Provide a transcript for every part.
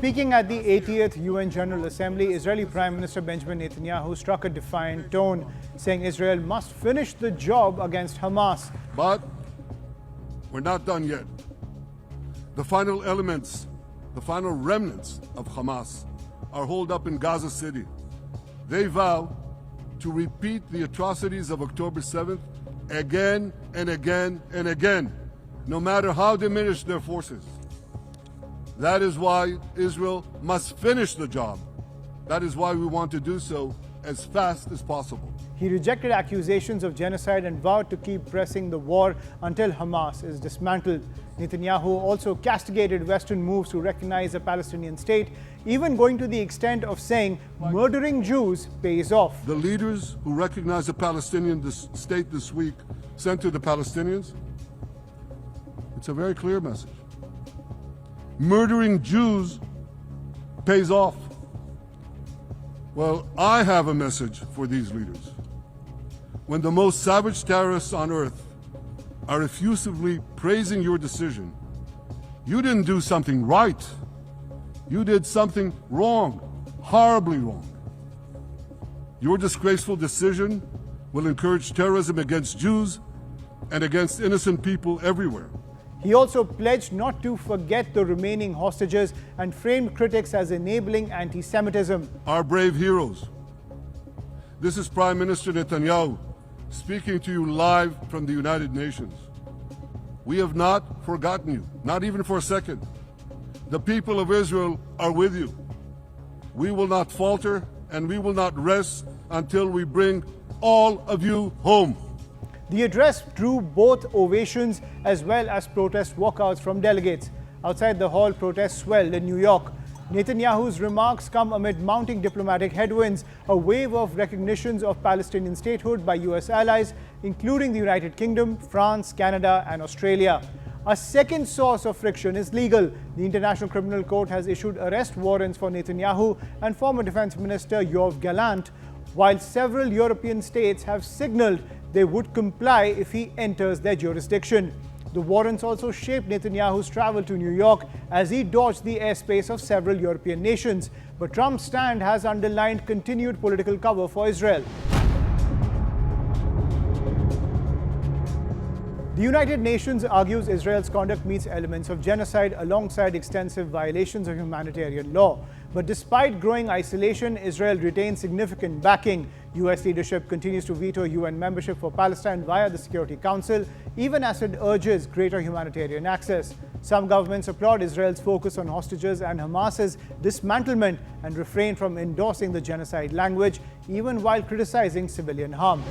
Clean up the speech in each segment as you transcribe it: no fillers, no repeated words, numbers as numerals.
Speaking at the 80th UN General Assembly, Israeli Prime Minister Benjamin Netanyahu struck a defiant tone, saying Israel must finish the job against Hamas. But we're not done yet. The final elements, the final remnants of Hamas are holed up in Gaza City. They vow to repeat the atrocities of October 7th again and again and again, no matter how diminished their forces. That is why Israel must finish the job. That is why we want to do so as fast as possible. He rejected accusations of genocide and vowed to keep pressing the war until Hamas is dismantled. Netanyahu also castigated Western moves to recognize a Palestinian state, even going to the extent of saying murdering Jews pays off. The leaders who recognize a Palestinian state this week sent to the Palestinians, it's a very clear message. Murdering Jews pays off. Well, I have a message for these leaders. When the most savage terrorists on earth are effusively praising your decision, you didn't do something right. You did something wrong, horribly wrong. Your disgraceful decision will encourage terrorism against Jews and against innocent people everywhere. He also pledged not to forget the remaining hostages and framed critics as enabling anti-Semitism. Our brave heroes. This is Prime Minister Netanyahu speaking to you live from the United Nations. We have not forgotten you, not even for a second. The people of Israel are with you. We will not falter and we will not rest until we bring all of you home. The address drew both ovations as well as protest walkouts from delegates. Outside the hall, protests swelled in New York. Netanyahu's remarks come amid mounting diplomatic headwinds, a wave of recognitions of Palestinian statehood by US allies, including the United Kingdom, France, Canada, and Australia. A second source of friction is legal. The International Criminal Court has issued arrest warrants for Netanyahu and former Defense Minister Yoav Gallant, while several European states have signaled they would comply if he enters their jurisdiction. The warrants also shaped Netanyahu's travel to New York as he dodged the airspace of several European nations. But Trump's stand has underlined continued political cover for Israel. The United Nations argues Israel's conduct meets elements of genocide alongside extensive violations of humanitarian law. But despite growing isolation, Israel retains significant backing. US leadership continues to veto UN membership for Palestine via the Security Council, even as it urges greater humanitarian access. Some governments applaud Israel's focus on hostages and Hamas's dismantlement and refrain from endorsing the genocide language, even while criticizing civilian harm.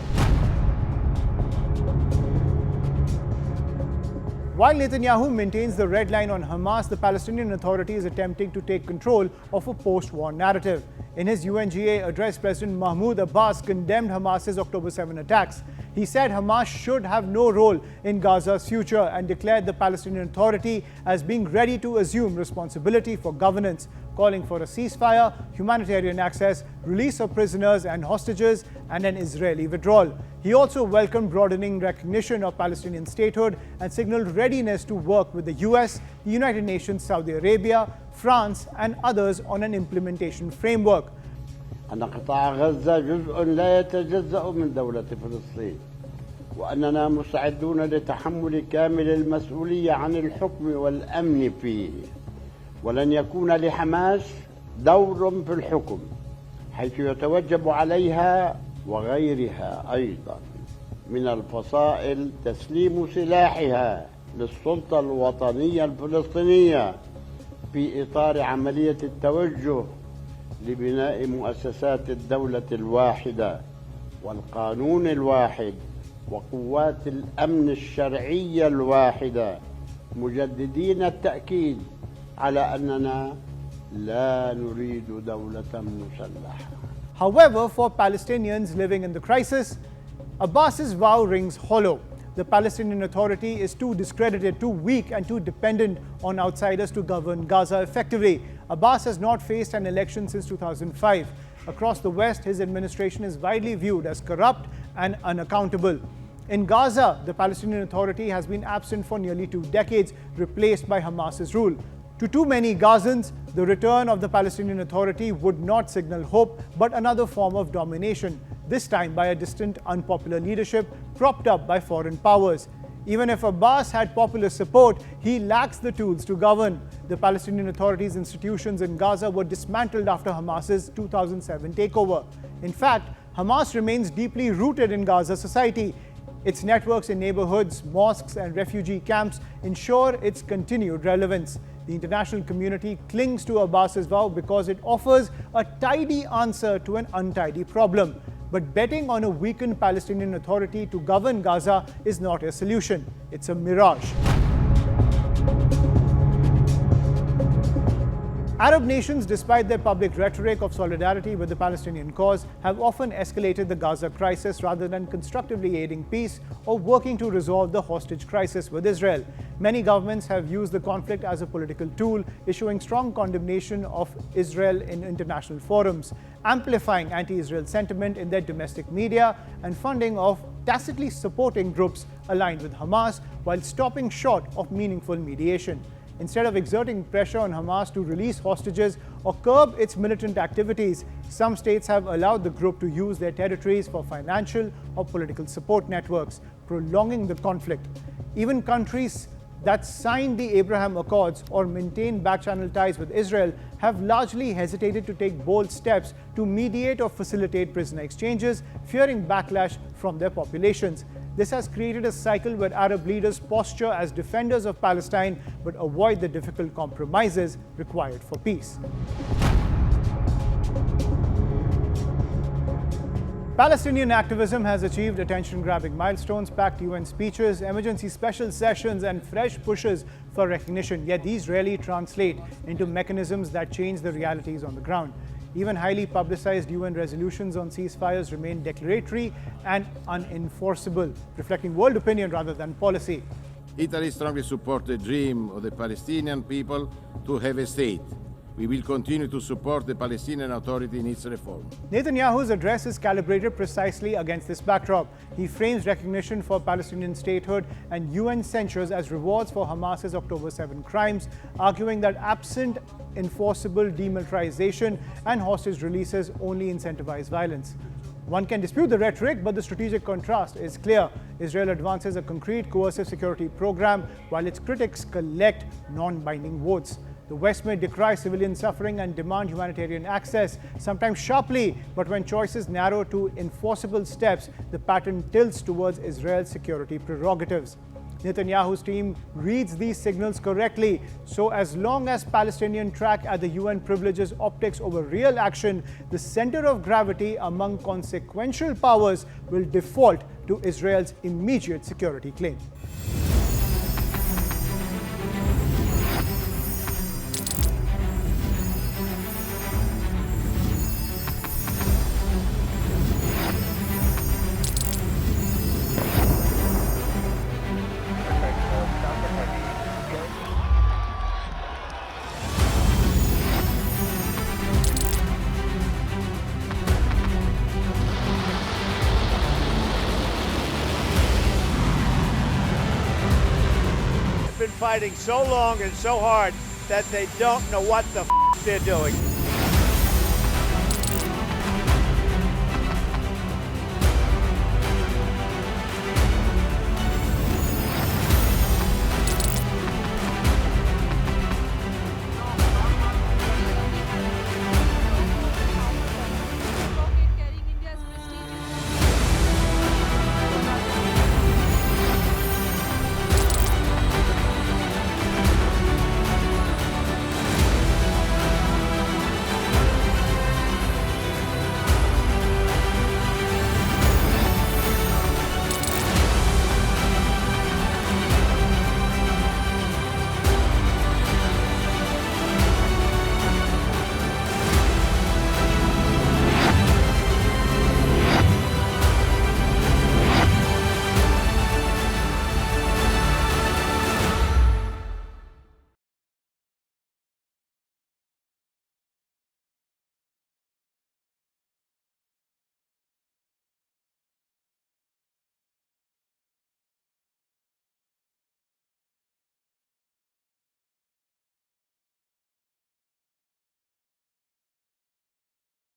While Netanyahu maintains the red line on Hamas, the Palestinian Authority is attempting to take control of a post-war narrative. In his UNGA address, President Mahmoud Abbas condemned Hamas's October 7 attacks. He said Hamas should have no role in Gaza's future and declared the Palestinian Authority as being ready to assume responsibility for governance, calling for a ceasefire, humanitarian access, release of prisoners and hostages, and an Israeli withdrawal. He also welcomed broadening recognition of Palestinian statehood and signaled readiness to work with the US, the United Nations, Saudi Arabia, France, and others on an implementation framework. أن قطاع غزة جزء لا يتجزأ من دولة فلسطين، وأننا مستعدون لتحمل كامل المسؤولية عن الحكم والأمن فيه، ولن يكون لحماس دور في الحكم، حيث يتوجب عليها وغيرها أيضا من الفصائل تسليم سلاحها للسلطة الوطنية الفلسطينية في إطار عملية التوجه لبناء مؤسسات الدولة الواحدة والقانون الواحد وقوات الأمن الشرعية الواحدة، مجددين التأكيد على أننا لا نريد دولة مسلحة. However, for Palestinians living in the crisis, Abbas's vow rings hollow. The Palestinian Authority is too discredited, too weak, and too dependent on outsiders to govern Gaza effectively. Abbas has not faced an election since 2005. Across the West, his administration is widely viewed as corrupt and unaccountable. In Gaza, the Palestinian Authority has been absent for nearly 2 decades, replaced by Hamas's rule. To too many Gazans, the return of the Palestinian Authority would not signal hope, but another form of domination, this time by a distant, unpopular leadership propped up by foreign powers. Even if Abbas had popular support, he lacks the tools to govern. The Palestinian Authority's institutions in Gaza were dismantled after Hamas's 2007 takeover. In fact, Hamas remains deeply rooted in Gaza society. Its networks in neighborhoods, mosques, and refugee camps ensure its continued relevance. The international community clings to Abbas's vow because it offers a tidy answer to an untidy problem. But betting on a weakened Palestinian Authority to govern Gaza is not a solution. It's a mirage. Arab nations, despite their public rhetoric of solidarity with the Palestinian cause, have often escalated the Gaza crisis rather than constructively aiding peace or working to resolve the hostage crisis with Israel. Many governments have used the conflict as a political tool, issuing strong condemnation of Israel in international forums, amplifying anti-Israel sentiment in their domestic media, and funding of tacitly supporting groups aligned with Hamas while stopping short of meaningful mediation. Instead of exerting pressure on Hamas to release hostages or curb its militant activities, some states have allowed the group to use their territories for financial or political support networks, prolonging the conflict. Even countries that signed the Abraham Accords or maintain back-channel ties with Israel have largely hesitated to take bold steps to mediate or facilitate prisoner exchanges, fearing backlash from their populations. This has created a cycle where Arab leaders posture as defenders of Palestine but avoid the difficult compromises required for peace. Palestinian activism has achieved attention-grabbing milestones, packed UN speeches, emergency special sessions, and fresh pushes for recognition. Yet these rarely translate into mechanisms that change the realities on the ground. Even highly publicized UN resolutions on ceasefires remain declaratory and unenforceable, reflecting world opinion rather than policy. Italy strongly supports the dream of the Palestinian people to have a state. We will continue to support the Palestinian Authority in its reform. Netanyahu's address is calibrated precisely against this backdrop. He frames recognition for Palestinian statehood and UN censures as rewards for Hamas's October 7 crimes, arguing that absent enforceable demilitarization and hostage releases only incentivize violence. One can dispute the rhetoric, but the strategic contrast is clear. Israel advances a concrete coercive security program, while its critics collect non-binding votes. The West may decry civilian suffering and demand humanitarian access, sometimes sharply, but when choices narrow to enforceable steps, the pattern tilts towards Israel's security prerogatives. Netanyahu's team reads these signals correctly, so as long as Palestinians track at the UN privileges optics over real action, the center of gravity among consequential powers will default to Israel's immediate security claim. Been fighting so long and so hard that they don't know what the they're doing.